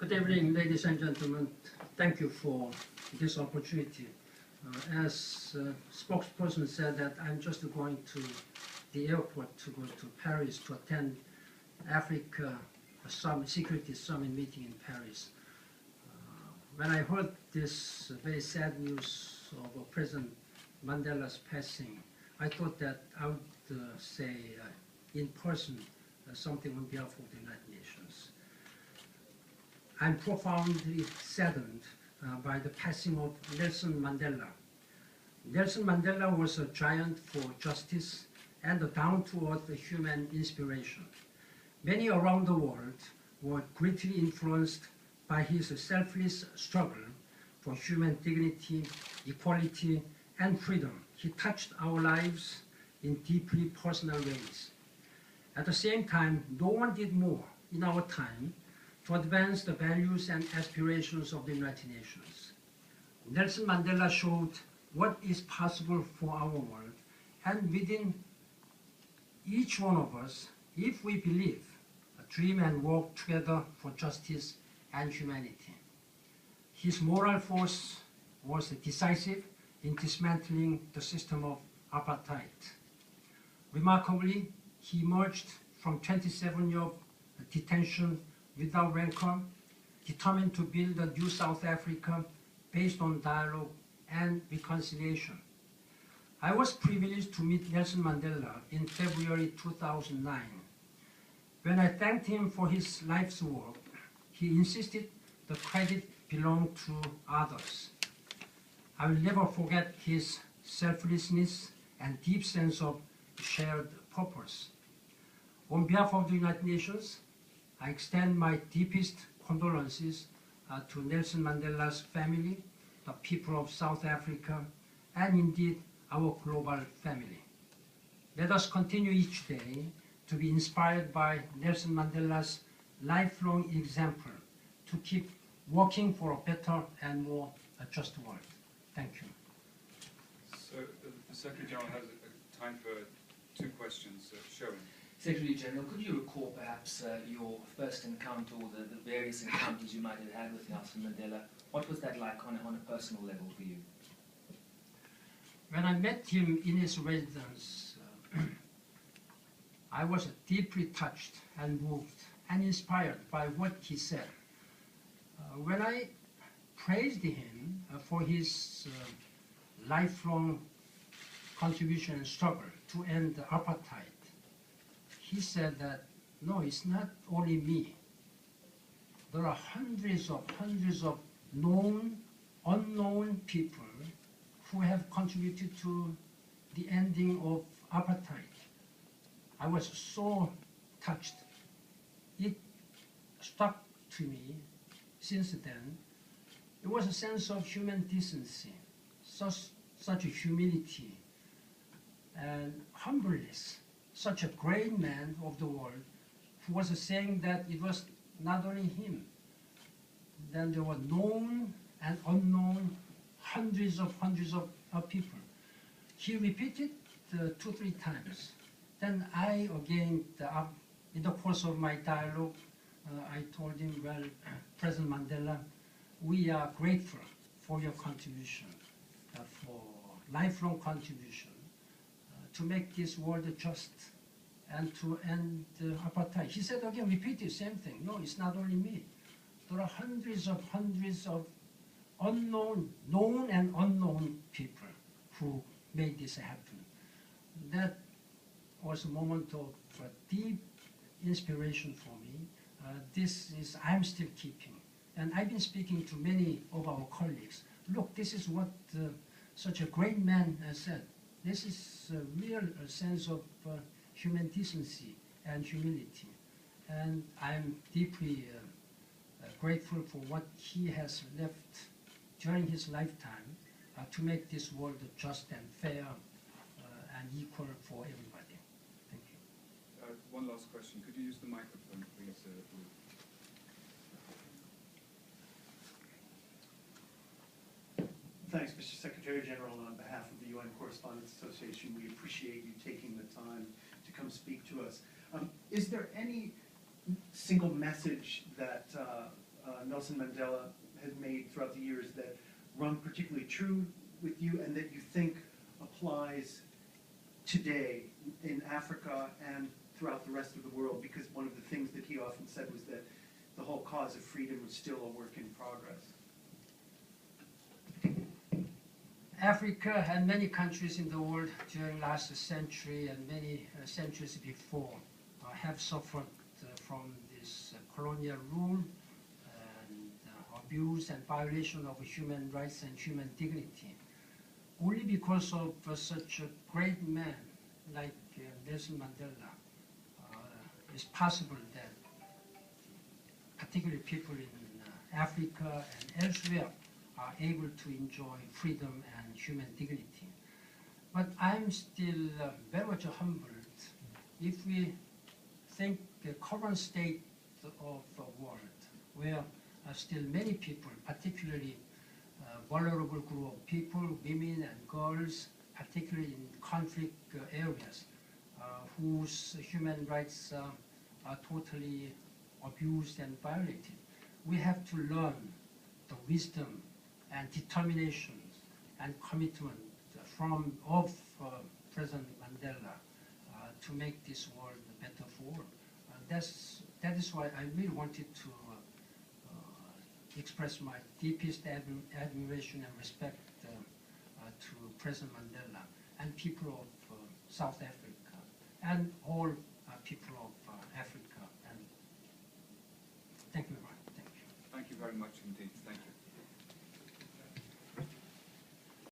Good evening, ladies and gentlemen. Thank you for this opportunity. As spokesperson said that I'm just going to the airport to go to Paris to attend Africa Security Summit meeting in Paris. When I heard this very sad news of President Mandela's passing, I thought that I would say in person something on behalf of the United Nations. I'm profoundly saddened by the passing of Nelson Mandela. Nelson Mandela was a giant for justice and a down-to-earth human inspiration. Many around the world were greatly influenced by his selfless struggle for human dignity, equality, and freedom. He touched our lives in deeply personal ways. At the same time, no one did more in our time to advance the values and aspirations of the United Nations. Nelson Mandela showed what is possible for our world, and within each one of us, if we believe, dream and work together for justice and humanity. His moral force was decisive in dismantling the system of apartheid. Remarkably, he emerged from 27 years of detention without rancor, determined to build a new South Africa based on dialogue and reconciliation. I was privileged to meet Nelson Mandela in February 2009. When I thanked him for his life's work, he insisted the credit belonged to others. I will never forget his selflessness and deep sense of shared purpose. On behalf of the United Nations, I extend my deepest condolences to Nelson Mandela's family, the people of South Africa, and indeed our global family. Let us continue each day to be inspired by Nelson Mandela's lifelong example to keep working for a better and more just world. Thank you. So the Secretary General has time for two questions. Sharon. Secretary General, could you recall perhaps your first encounter or the various encounters you might have had with Nelson Mandela? What was that like on a personal level for you? When I met him in his residence, I was deeply touched and moved and inspired by what he said. When I praised him for his lifelong contribution and struggle to end apartheid, he said that, no, it's not only me. There are hundreds of known, unknown people who have contributed to the ending of apartheid. I was so touched. It stuck to me since then. It was a sense of human decency, such a humility and humbleness. Such a great man of the world who was saying that it was not only him. Then there were known and unknown hundreds of people. He repeated 2-3 times. Then I again, in the course of my dialogue, I told him, well, President Mandela, we are grateful for your contribution, for lifelong contribution, to make this world just and to end apartheid. He said again, repeat the same thing. No, it's not only me. There are hundreds of unknown, known and unknown people who made this happen. That was a moment of deep inspiration for me. I'm still keeping. And I've been speaking to many of our colleagues. Look, this is what such a great man said. This is a real sense of human decency and humility. And I'm deeply grateful for what he has left during his lifetime to make this world just and fair and equal for everybody. Thank you. One last question. Could you use the microphone, please? Thanks, Mr. Secretary General. On behalf of the UN Correspondents Association, we appreciate you taking the time to come speak to us. Is there any single message that Nelson Mandela has made throughout the years that rung particularly true with you and that you think applies today in Africa and throughout the rest of the world? Because one of the things that he often said was that the whole cause of freedom was still a work in progress. Africa and many countries in the world during last century and many centuries before have suffered from this colonial rule and abuse and violation of human rights and human dignity. Only because of such a great man like Nelson Mandela, it's possible that particularly people in Africa and elsewhere are able to enjoy freedom and human dignity. But I'm still very much humbled if we think the current state of the world, where still many people, particularly vulnerable group of people, women and girls, particularly in conflict areas, whose human rights are totally abused and violated. We have to learn the wisdom and determination and commitment of President Mandela to make this world a better world. That is why I really wanted to express my deepest admiration and respect to President Mandela and people of South Africa and all people of Africa. And thank you very much. Thank you. Thank you very much indeed. Thank you.